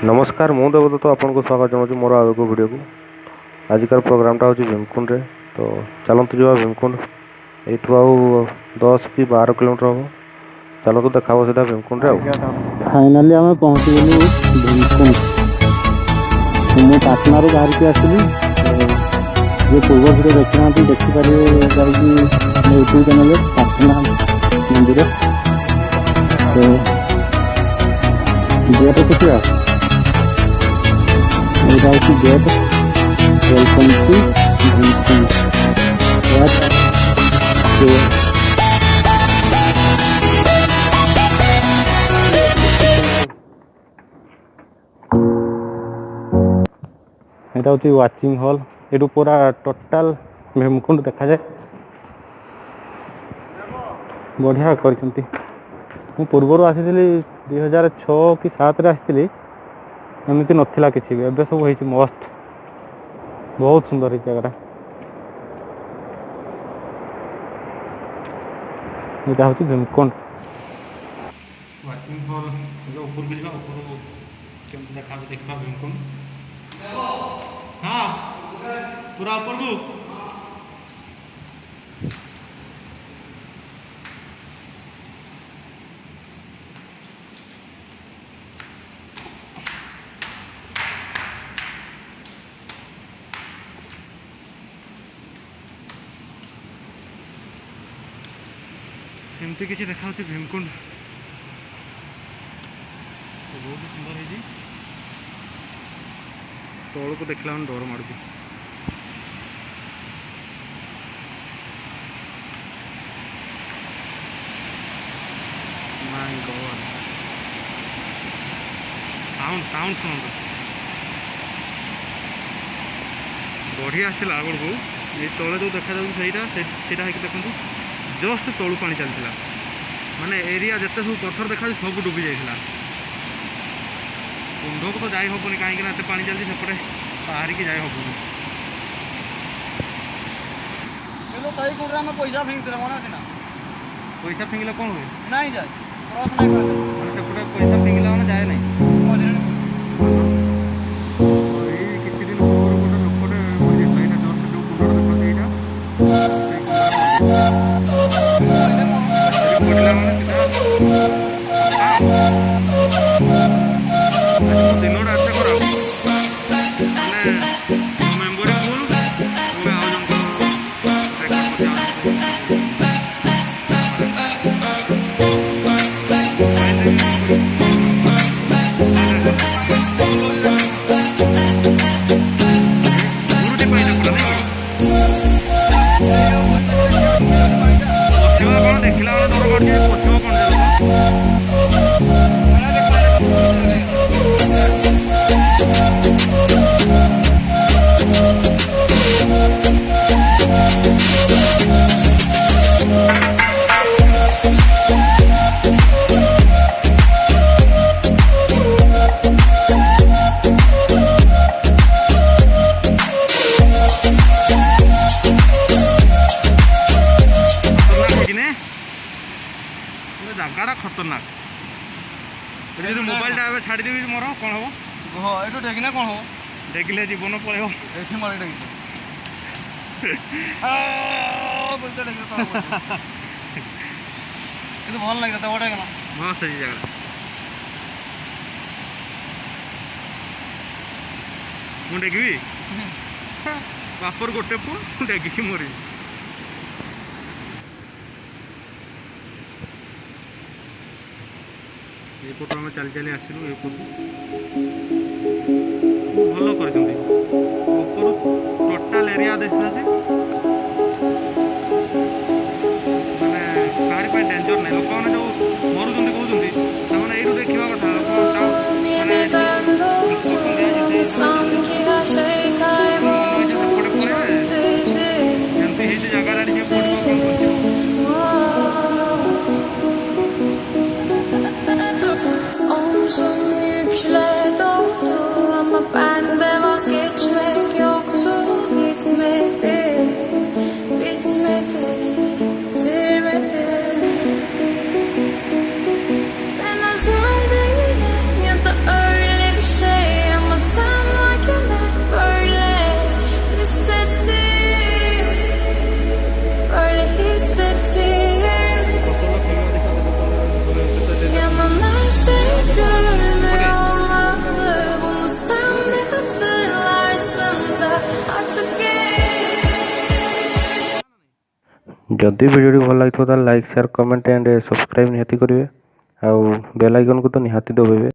नमस्कार मु देवदत्त आपको स्वागत जनाऊँ मोर आग को वीडियो को आजिकार प्रोग्रामटा हूँ भीमकुंड तो चलतु जा भीमकुंड यू आउ 10 कि 12 किलोमीटर हम चलतु देखा सीधा भीमकुंड फाइनाली आम पहुँचीगलु भीमकुंड मु पाटना बाहर के आसली जो पूर्व भिडियो देखना देखिपारे यूट्यूब चैनल पाटना मंदिर तो गेट देखिए यहाँ हूँ गेट वेलकम टू भीमकुंड এটা হচ্ছে ওয়াচিং হল এটু পুরা টোটাল ভীমকুंड দেখা যায় বঢ়িয়া କରିଛନ୍ତି ମୁଁ ପୂର୍ବରୁ ଆସିଥିଲି 2006 କି 7 ରେ ଆସିଥିଲି ଏମିତି ନଥିଲା କିଛି ବି ଏବେ ସବୁ ହେଇଛି ମସ୍ତ ବହୁତ ସୁନ୍ଦର ହେଇଛି ଜାଗାଟା ଏଇଟା ହେଉଛି ଭୀମକୁंड वाचिंग हॉल ऊपर भी जाओ ऊपर केमती देखा भीमकुंड हाँ पूरा ऊपर को एमती किसी देखा भीमकुंड बहुत सुंदर है तौल को देखला डर मार साउंड साउंड शुणु बढ़िया आसला आग को ये तले जो देखा जाटा देखो जस्ट तलू पानी चलता माने एरिया जिते सब पत्थर देखा सब डुबी जाता कुंड को तो जाई हेनी कहीं एत पा चलती सेपटे बाहर की जाई हेनी पैसा फिंगला मना पैसा फिंगले कौन हुए नहीं जाए सेपटे पैसा फिंगला मैंने जाए नहीं किसी दिन पूर्व गोटे लोकटे जस्ट जो कुंड दिन रात कर मेमोरी फुल देखला पशु कौन जगह खतरनाक मोबाइल छाड़देवी मोर कौन हम ये डेगिना कौन हो देखिले जीवन पड़े भल लगे तो गोटे मस्त है जगह मुझे डेगी बापर गोटे पुआ डेगी मरी एपटू आम चली चली आसलु एपटू भल कर टोटाल एरिया देखना माने कहीं डेंजर नहीं लोक मैंने जो मरुँच कहते यू देखा कथा जगह Omzum yükle doldu ama bende vazgeçmek yoktu gitmedi. जदि वीडियो भल लगी तो like share comment and subscribe निहाती करेंगे आउ बेल आइकन को तो निहाती दबाइबे।